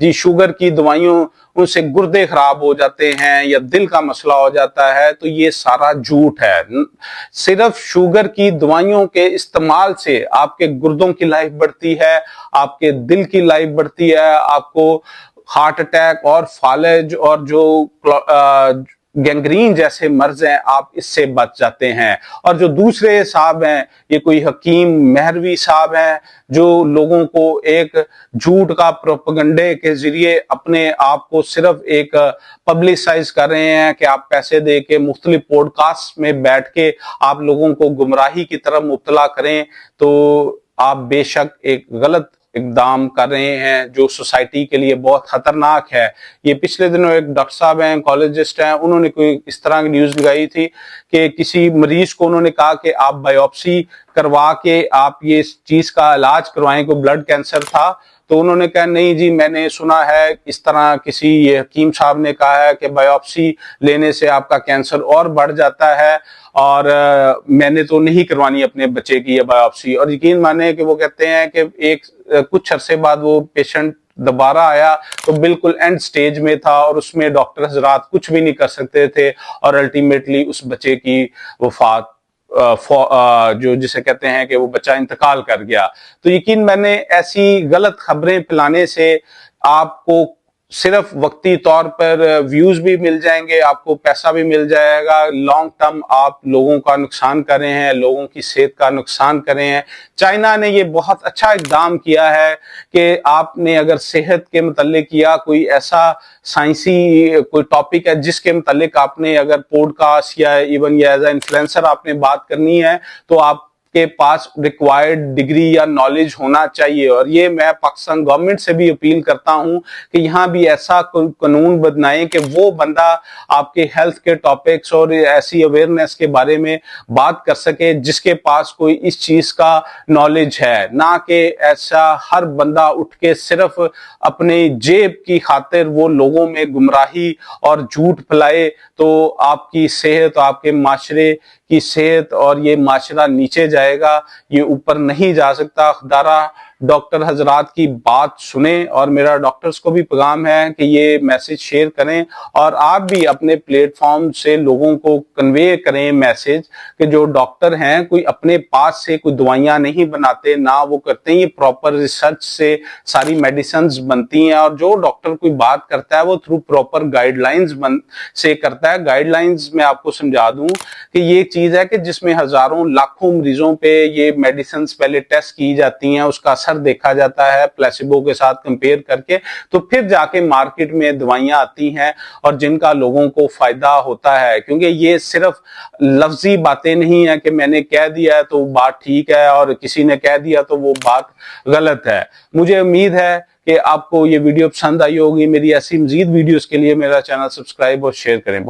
जी sugar की दवाइयों उनसे गुर्दे खराब हो जाते हैं या दिल का मसला हो जाता है, तो ये सारा झूठ है। सिर्फ शुगर की दवाइयों के इस्तेमाल से आपके गुर्दों की लाइफ बढ़ती है, आपके दिल की लाइफ बढ़ती है, आपको हार्ट अटैक और फालज और जो गैंग्रीन जैसे मर्ज हैं आप इससे बच जाते हैं। और जो दूसरे साहब हैं, ये कोई हकीम मेहरवी साहब हैं जो लोगों को एक झूठ का प्रोपेगेंडे के जरिए अपने आप को सिर्फ एक पब्लिसाइज कर रहे हैं कि आप पैसे दे के मुख्तलिफ पॉडकास्ट में बैठ के आप लोगों को गुमराही की तरफ मुब्तला करें, तो आप बेशक एक गलत इकदाम कर रहे हैं जो सोसाइटी के लिए बहुत खतरनाक है। ये पिछले दिनों एक डॉक्टर साहब हैं, कॉलेजिस्ट हैं, उन्होंने कोई इस तरह की न्यूज लगाई थी कि किसी मरीज को उन्होंने कहा कि आप बायोप्सी करवा के आप ये चीज का इलाज करवाएं, को ब्लड कैंसर था, तो उन्होंने कहा नहीं जी मैंने सुना है इस तरह किसी ये हकीम साहब ने कहा है कि बायोप्सी लेने से आपका कैंसर और बढ़ जाता है और मैंने तो नहीं करवानी अपने बच्चे की ये बायोप्सी। और यकीन माने कि वो कहते हैं कि एक कुछ अरसे बाद वो पेशेंट दोबारा आया तो बिल्कुल एंड स्टेज में था और उसमें डॉक्टर हजरात कुछ भी नहीं कर सकते थे और अल्टीमेटली उस बच्चे की वफात जो जिसे कहते हैं कि वो बच्चा इंतकाल कर गया। तो यकीन मैंने ऐसी गलत खबरें फैलाने से आपको सिर्फ वक्ती तौर पर व्यूज भी मिल जाएंगे, आपको पैसा भी मिल जाएगा, लॉन्ग टर्म आप लोगों का नुकसान कर रहे हैं, लोगों की सेहत का नुकसान कर रहे हैं। चाइना ने ये बहुत अच्छा इकदाम किया है कि आपने अगर सेहत के मुतालिक या कोई ऐसा साइंसी कोई टॉपिक है जिसके मुतालिक आपने अगर पॉडकास्ट या इवन या एज ए इन्फ्लुएंसर आपने बात करनी है तो आप के पास रिक्वायर्ड डिग्री या नॉलेज होना चाहिए। और ये मैं पाकिस्तान गवर्नमेंट से भी अपील करता हूं कि यहाँ भी ऐसा कानून बनाएं कि वो बंदा आपके हेल्थ के टॉपिक्स और ऐसी अवेयरनेस के बारे में बात कर सके जिसके पास कोई इस चीज का नॉलेज है, ना कि ऐसा हर बंदा उठ के सिर्फ अपने जेब की खातिर वो लोगों में गुमराही और झूठ फैलाए, तो आपकी सेहत, आपके माशरे की सेहत और ये माशरा नीचे जाएगा, ये ऊपर नहीं जा सकता। खुदारा डॉक्टर हजरात की बात सुने और मेरा डॉक्टर्स को भी पैगाम है कि ये मैसेज शेयर करें और आप भी अपने प्लेटफॉर्म से लोगों को कन्वे करें मैसेज कि जो डॉक्टर हैं कोई अपने पास से कोई दवाइयां नहीं बनाते, ना वो करते हैं, ये प्रॉपर रिसर्च से सारी मेडिसिन बनती हैं और जो डॉक्टर कोई बात करता है वो थ्रू प्रॉपर गाइडलाइंस से करता है। गाइडलाइंस में आपको समझा दूं कि ये चीज है कि जिसमें हजारों लाखों मरीजों पे ये मेडिसिन पहले टेस्ट की जाती हैं, उसका असर देखा जाता है प्लेसिबो के साथ कंपेयर करके, तो फिर जाके मार्केट में दवाइयां आती हैं और जिनका लोगों को फायदा होता है। क्योंकि ये सिर्फ लफ्जी बातें नहीं है कि मैंने कह दिया है तो बात ठीक है और किसी ने कह दिया तो वो बात गलत है। मुझे उम्मीद है कि आपको ये वीडियो पसंद आई होगी। मेरी ऐसी मजीद वीडियोस के लिए मेरा चैनल सब्सक्राइब और शेयर करें।